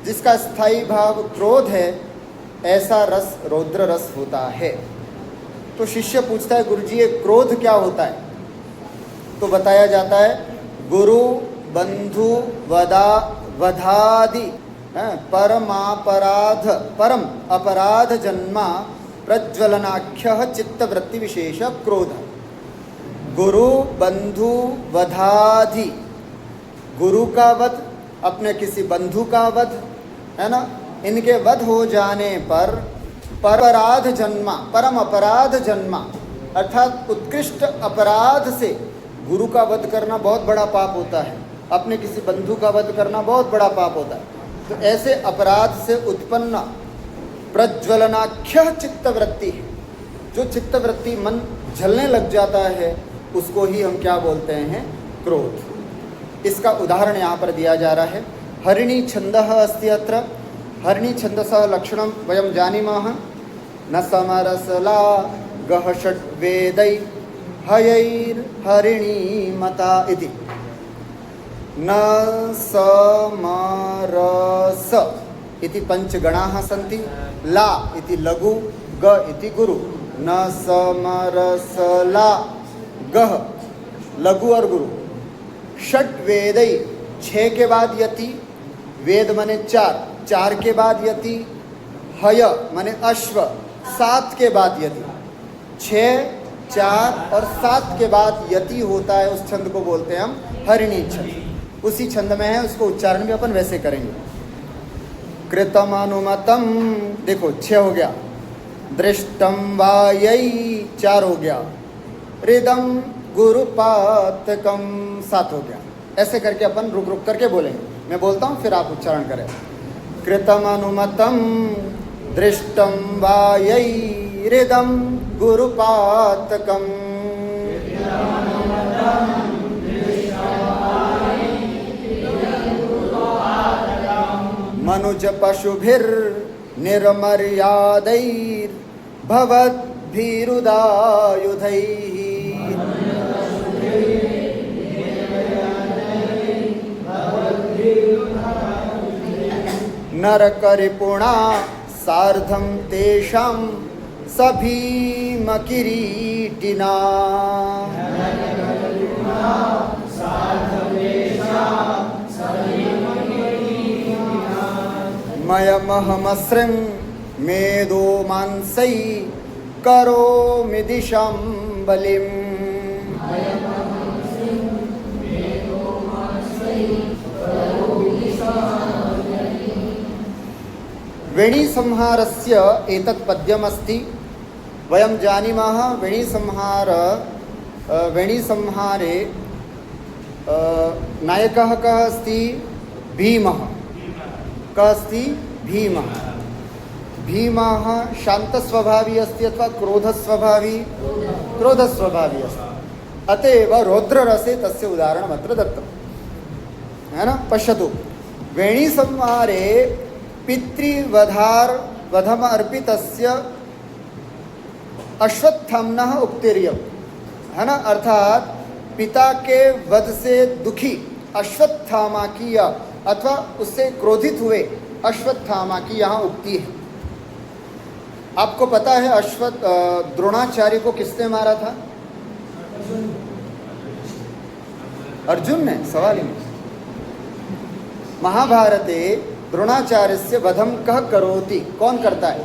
Speaker 1: जिसका स्थायी भाव क्रोध है ऐसा रस रौद्र रस होता है। तो शिष्य पूछता है गुरुजी ये क्रोध क्या होता है, तो बताया जाता है गुरु बंधु वधादि परम अपराध जन्मा प्रज्वलनाख्य चित्तवृत्ति विशेष क्रोध। गुरु बंधु वधादि, गुरु का वध, अपने किसी बंधु का वध, है ना, इनके वध हो जाने पर परम अपराध जन्मा, अर्थात उत्कृष्ट अपराध से गुरु का वध करना बहुत बड़ा पाप होता है, अपने किसी बंधु का वध करना बहुत बड़ा पाप होता है। तो ऐसे अपराध से उत्पन्न प्रज्वलनाख्य चित्तवृत्ति, जो चित्तवृत्ति मन जलने लग जाता है, उसको ही हम क्या बोलते हैं? क्रोध। इसका उदाहरण यहाँ पर दिया जा रहा है। हरिणी छंदः अस्ति अत्र। हरिणी छंदसः लक्षणं वयं जानीमः। न समरसला गह षड्वेदै हयैर्हरिणी मता इति। न समरस इति पंचगणाः सन्ति। ला इति लघु, ग इति गुरु। न समरसला गह, लघु और गुरु। षट वेदै, 6 के बाद यति, वेद माने 4, 4 के बाद यति, हय माने अश्व, 7 के बाद यति। 6, 4 और 7 के बाद यति होता है, उस छंद को बोलते हैं हम हरिणी छंद। उसी छंद में है, उसको उच्चारण भी अपन वैसे करेंगे। कृतम अनुमतम, देखो 6 हो गया। दृष्टम वायै 4 हो गया। हृदम गुरुपातकम 7 हो गया। ऐसे करके अपन रुक रुक करके बोलेंगे। मैं बोलता हूँ फिर आप उच्चारण करें। कृतम अनुमतम दृष्टम वायै हृदम गुरुपातकम। मनुज पशुभिर निर्मर्यादैर् भवद्भिरुदायुधैः। नरकरिपुणा सार्धं तेषां सभीमकिरीटिना। मयमहमसृं मेदो मांसै करोमि दिशां बलिम्। वेणी संहारस्य एतत् पद्यमस्ति। वयं जानीमः वेणी संहारे नायकः कः अस्ति? भीमः। कः अस्ति? भीमः। भीमः शान्तस्वभावी अस्ति अथवा क्रोधस्वभावी? क्रोधस्वभावी अस्ति। अतएव रौद्ररसे तस्य उदाहरणम् अत्र दत्तं, है न? पश्यतु, वेणी संहारे पितृवधम अर्पितस्य अश्वत्थाम्नः उक्तिर्यम्, है ना? अर्थात पिता के वध से दुखी अश्वत्थामा की अथवा उससे क्रोधित हुए अश्वत्थामा की यहाँ उक्ति है। आपको पता है द्रोणाचार्य को किसने मारा था? अर्जुन ने। सवाल ही नहीं। महाभारते द्रोणाचार्यस्य वधम कः करोति? कौन करता है?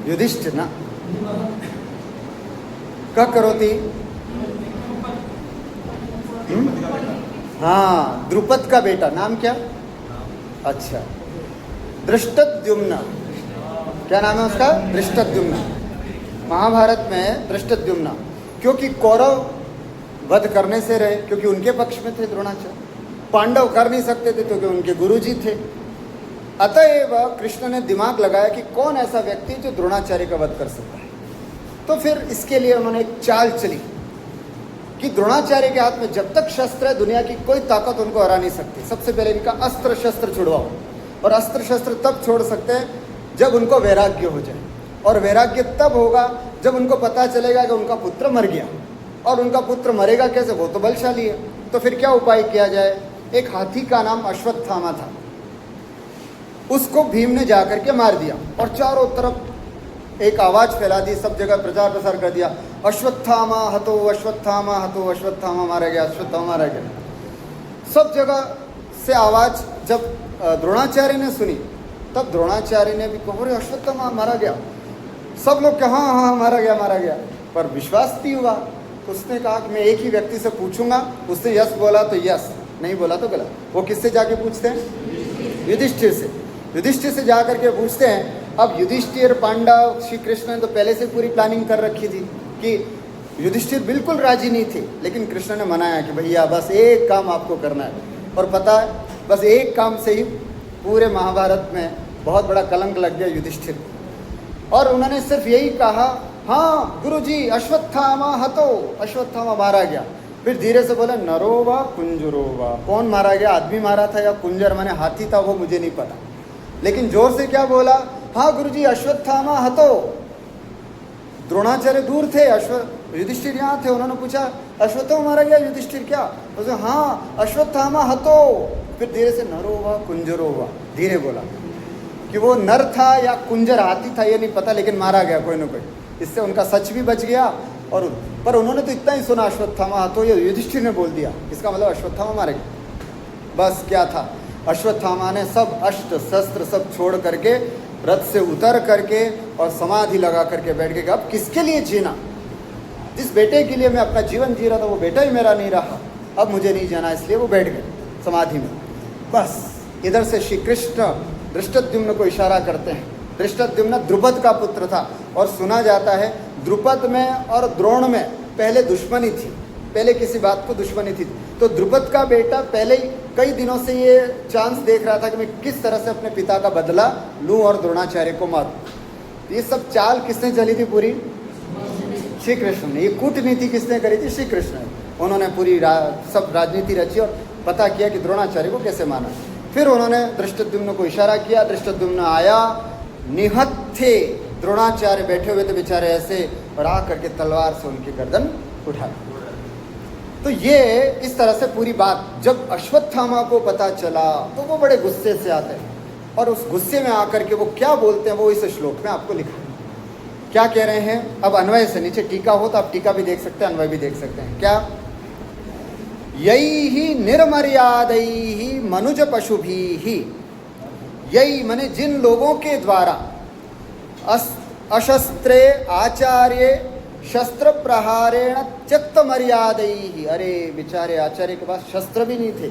Speaker 1: युधिष्ठिर ना? कः करोति? हाँ, द्रुपद का बेटा। नाम क्या? अच्छा, धृष्टद्युम्न। क्या नाम है उसका? धृष्टद्युम्न। महाभारत में धृष्टद्युम्न, क्योंकि कौरव वध करने से रहे, क्योंकि उनके पक्ष में थे द्रोणाचार्य। पांडव कर नहीं सकते थे क्योंकि उनके गुरुजी थे। अतएव कृष्ण ने दिमाग लगाया कि कौन ऐसा व्यक्ति जो द्रोणाचार्य का वध कर सकता है। तो फिर इसके लिए उन्होंने एक चाल चली कि द्रोणाचार्य के हाथ में जब तक शस्त्र है, दुनिया की कोई ताकत उनको हरा नहीं सकती। सबसे पहले इनका अस्त्र शस्त्र छुड़वाओ, और अस्त्र शस्त्र तब छोड़ सकते हैं जब उनको वैराग्य हो जाए, और वैराग्य तब होगा जब उनको पता चलेगा कि उनका पुत्र मर गया। और उनका पुत्र मरेगा कैसे? वो तो बलशाली है। तो फिर क्या उपाय किया जाए? एक हाथी का नाम अश्वत्थामा था, उसको भीम ने जाकर के मार दिया और चारों तरफ एक आवाज़ फैला दी, सब जगह प्रचार प्रसार कर दिया। अश्वत्थामा हतो, अश्वत्थामा हतो, अश्वत्थामा मारा गया, अश्वत्थामा मारा गया। सब जगह से आवाज़ जब द्रोणाचार्य ने सुनी, तब द्रोणाचार्य ने भी कहा, अरे अश्वत्थामा मारा गया। सब लोग कहा हाँ हाँ मारा गया, मारा गया, पर विश्वास नहीं हुआ। तो उसने कहा कि मैं एक ही व्यक्ति से पूछूंगा, उसने यस बोला तो यस, नहीं बोला तो गलत। वो किससे जाके पूछते हैं? युधिष्ठिर से। युधिष्ठिर से जा करके पूछते हैं। अब युधिष्ठिर, पांडव, श्री कृष्ण ने तो पहले से पूरी प्लानिंग कर रखी थी कि युधिष्ठिर बिल्कुल राजी नहीं थे, लेकिन कृष्ण ने मनाया कि भैया बस एक काम आपको करना है। और पता है, बस एक काम से ही पूरे महाभारत में बहुत बड़ा कलंक लग गया युधिष्ठिर। और उन्होंने सिर्फ यही कहा, हाँ गुरुजी अश्वत्थामा हतो, अश्वत्थामा मारा गया। फिर धीरे से बोला, नरोवा कुंजरोवा, कौन मारा गया, आदमी मारा था या कुंजर माने हाथी था, वो मुझे नहीं पता। लेकिन जोर से क्या बोला, हाँ गुरुजी अश्वत्थामा हतो। द्रोणाचार्य दूर थे, युधिष्ठिर यहाँ थे। उन्होंने पूछा, अश्वत्थामा मारा गया युधिष्ठिर क्या? बोले हाँ अश्वत्थामा हतो। फिर धीरे से नरोवा कुंजरोवा, धीरे बोला कि वो नर था या कुंजर हाथी था ये नहीं पता, लेकिन मारा गया कोई ना कोई। इससे उनका सच भी बच गया। और पर उन्होंने तो इतना ही सुना अश्वत्थामा हतो, ये युधिष्ठिर ने बोल दिया, इसका मतलब अश्वत्थामा मारे गया। बस क्या था, अश्वत्थामा ने सब अस्त्र शस्त्र सब छोड़ करके रथ से उतर करके और समाधि लगा करके बैठ गए। अब किसके लिए जीना? जिस बेटे के लिए मैं अपना जीवन जी रहा था वो बेटा ही मेरा नहीं रहा, अब मुझे नहीं जाना, इसलिए वो बैठ गए समाधि में। बस इधर से श्री कृष्ण धृष्टद्युम्न को इशारा करते हैं। धृष्टद्युम्न द्रुपद का पुत्र था, और सुना जाता है द्रुपद में और द्रोण में पहले दुश्मनी थी, पहले किसी बात को दुश्मनी थी। तो द्रुपद का बेटा पहले ही कई दिनों से ये चांस देख रहा था कि मैं किस तरह से अपने पिता का बदला लूँ और द्रोणाचार्य को मारूं। ये सब चाल किसने चली थी पूरी? श्री कृष्ण ने। ये कूटनीति किसने करी थी? श्री कृष्ण ने। उन्होंने पूरी सब राजनीति रची और पता किया कि द्रोणाचार्य को कैसे माना। फिर उन्होंने धृष्टद्युम्न को इशारा किया, धृष्टद्युम्न आया, निहत थे, द्रोणाचार्य बैठे हुए थे बेचारे ऐसे, और आ करके तलवार से उनकी गर्दन उठा। तो ये इस तरह से पूरी बात जब अश्वत्थामा को पता चला तो वो बड़े गुस्से से आते हैं, और उस गुस्से में आकर के वो क्या बोलते हैं वो इस श्लोक में आपको लिखा है। क्या कह रहे हैं? अब अन्वय से, नीचे टीका हो तो आप टीका भी देख सकते हैं, अन्वय भी देख सकते हैं। क्या? यही ही निर्मर्यादै मनुज पशुभी ही, यही माने जिन लोगों के द्वारा अशस्त्रे आचार्य शस्त्र प्रहारेण त्यक्त मर्यादै ही, अरे बेचारे आचार्य के पास शस्त्र भी नहीं थे,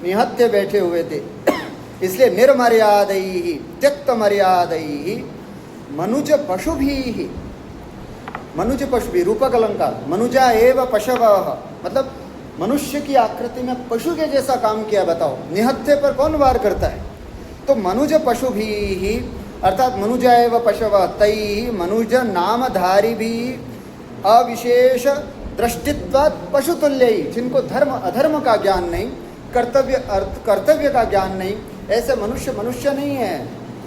Speaker 1: निहत्थे बैठे हुए थे, इसलिए निर्मर्यादै ही त्यक्त मर्यादै ही मनुज पशुभी ही, मनुज पशुभी रूपक अलंकार, मनुजा एव पशवः, मतलब मनुष्य की आकृति में पशु के जैसा काम किया। बताओ निहत्थे पर कौन वार करता है? तो मनुज पशुभी ही अर्थात मनुजा एव पशवः तैः मनुज नामधारी भी अविशेष दृष्टित्वात् पशुतुल्य ही, जिनको धर्म अधर्म का ज्ञान नहीं, कर्तव्य अर्थ कर्तव्य का ज्ञान नहीं, ऐसे मनुष्य मनुष्य नहीं है,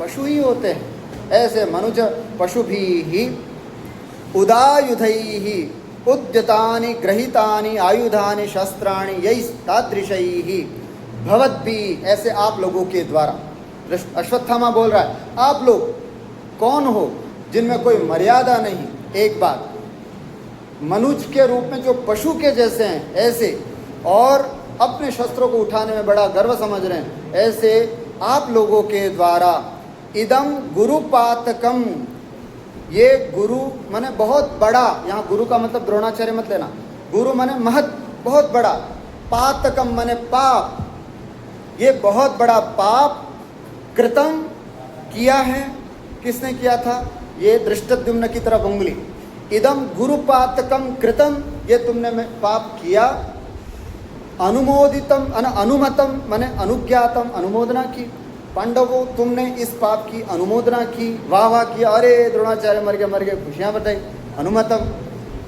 Speaker 1: पशु ही होते हैं। ऐसे मनुज पशुभी ही उदायुधैहि उद्यतानि गृहीतानि आयुधानि शस्त्राणि यही तादृशैहि भवद्भिः, ऐसे आप लोगों के द्वारा। अश्वत्थामा बोल रहा है, आप लोग कौन हो जिनमें कोई मर्यादा नहीं, एक बात मनुज के रूप में जो पशु के जैसे हैं ऐसे, और अपने शस्त्रों को उठाने में बड़ा गर्व समझ रहे हैं, ऐसे आप लोगों के द्वारा इदम गुरुपातकम, ये गुरु माने बहुत बड़ा, यहाँ गुरु का मतलब द्रोणाचार्य मत लेना, गुरु माने महत बहुत बड़ा, पातकम माने पाप, ये बहुत बड़ा पाप कृतम किया है। किसने किया था? ये धृष्टद्युम्न की तरफ उंगली, इदम गुरुपातकम कृतम, ये तुमने पाप किया, अनुमोदितम अनुमतम माने अनुज्ञातम, अनुमोदना की, पांडवों तुमने इस पाप की अनुमोदना की, वाह वाह किया, अरे द्रोणाचार्य मर गए खुशियाँ बताई, अनुमतम,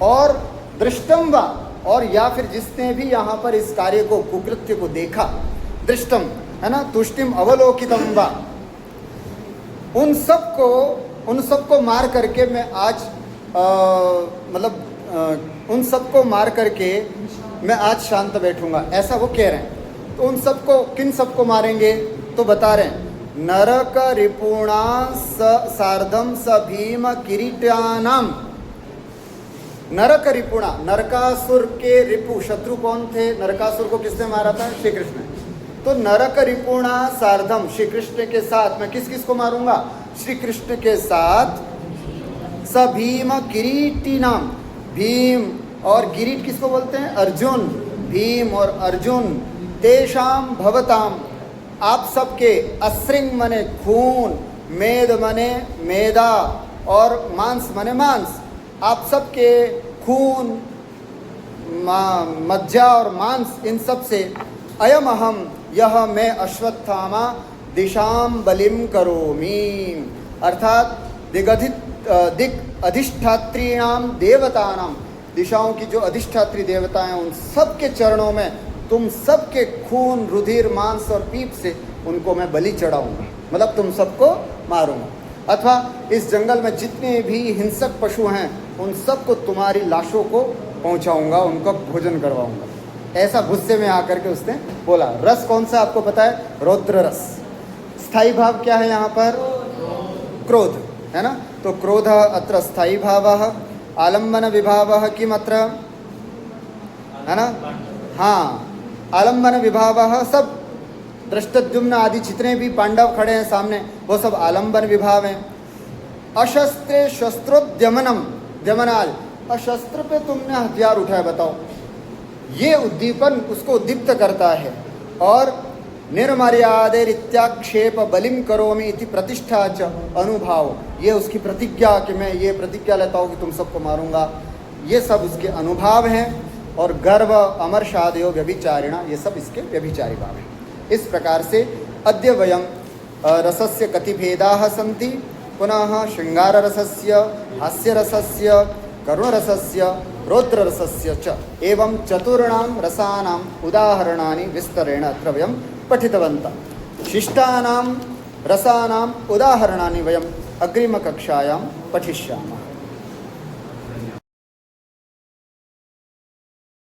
Speaker 1: और दृष्टम वा, और या फिर जिसने भी यहाँ पर इस कार्य को कुकृत्य को देखा, दृष्टम है ना, तुष्टिम अवलोकितम वा, उन सबको मार करके मैं आज उन सबको मार करके मैं आज शांत बैठूंगा, ऐसा वो कह रहे हैं। तो उन सबको, किन सबको मारेंगे? तो बता रहे हैं, नरक रिपुणा सार्धम स भीम किरीटानाम, नरक रिपुणा, नरकासुर के रिपु शत्रु कौन थे? नरकासुर को किसने मारा था? श्री कृष्ण ने। तो नरक रिपुणा सार्धम, श्री कृष्ण के साथ मैं किस किस को मारूंगा? श्री कृष्ण के साथ स भीम किरीटी नाम, भीम और किरीट किसको बोलते हैं? अर्जुन। भीम और अर्जुन तेषाम भवताम, आप सबके, अश्रिंग मने खून, मेद मने मेदा और मांस मने मांस, आप सबके खून, मज्जा और मांस, इन सब से अयम अहम, यह मैं अश्वत्थामा दिशाम बलिम करोमि, अर्थात दिग अधिष्ठात्रीणाम देवतानाम, दिशाओं की जो अधिष्ठात्री देवताएं उन सब के चरणों में तुम सबके खून, रुधिर, मांस और पीप से उनको मैं बलि चढ़ाऊंगा, मतलब तुम सबको मारूंगा। अथवा इस जंगल में जितने भी हिंसक पशु हैं उन सबको तुम्हारी लाशों को पहुंचाऊंगा, उनका भोजन करवाऊंगा। ऐसा गुस्से में आकर के उसने बोला। रस कौन सा आपको पता है? रौद्र रस। स्थायी भाव क्या है यहाँ पर? क्रोध, है ना? तो क्रोध अत्र स्थायी भावः, आलम्बन विभावः किम अत्र, है ना? हाँ, आलम्बन विभावः, सब दृष्टद्युम्न आदि जितने भी पांडव खड़े हैं सामने वो सब आलम्बन विभाव हैं। अशस्त्रे शस्त्रोद्यमनम, द्यमनाल, अशस्त्र पे तुमने हथियार उठाया, बताओ, ये उद्दीपन उसको उद्दीप्त करता है। और निर्मर्यादे रित्याक्षेप बलिम करोमि इति प्रतिष्ठा च अनुभाव, ये उसकी प्रतिज्ञा कि मैं ये प्रतिज्ञा लेता हूँ कि तुम सबको मारूंगा, ये सब उसके अनुभाव हैं। और गर्व, अमर्षादयो व्यभिचारिणा, ये सब इसके व्यभिचारी भाव हैं। इस प्रकार से अद्य वयं रसस्य कतिभेदाः सन्ति, पुनः शृंगाररसस्य, हास्यरसस्य, करुणरसस्य, रौद्ररसस्य च एवं चतुर्णां रसानाम् उदाहरणानि विस्तरेण अत्र वयं पठितवन्तः। शिष्टानां रसानाम् उदाहरणानि वयम् अग्रिमकक्षायां पठिष्यामः।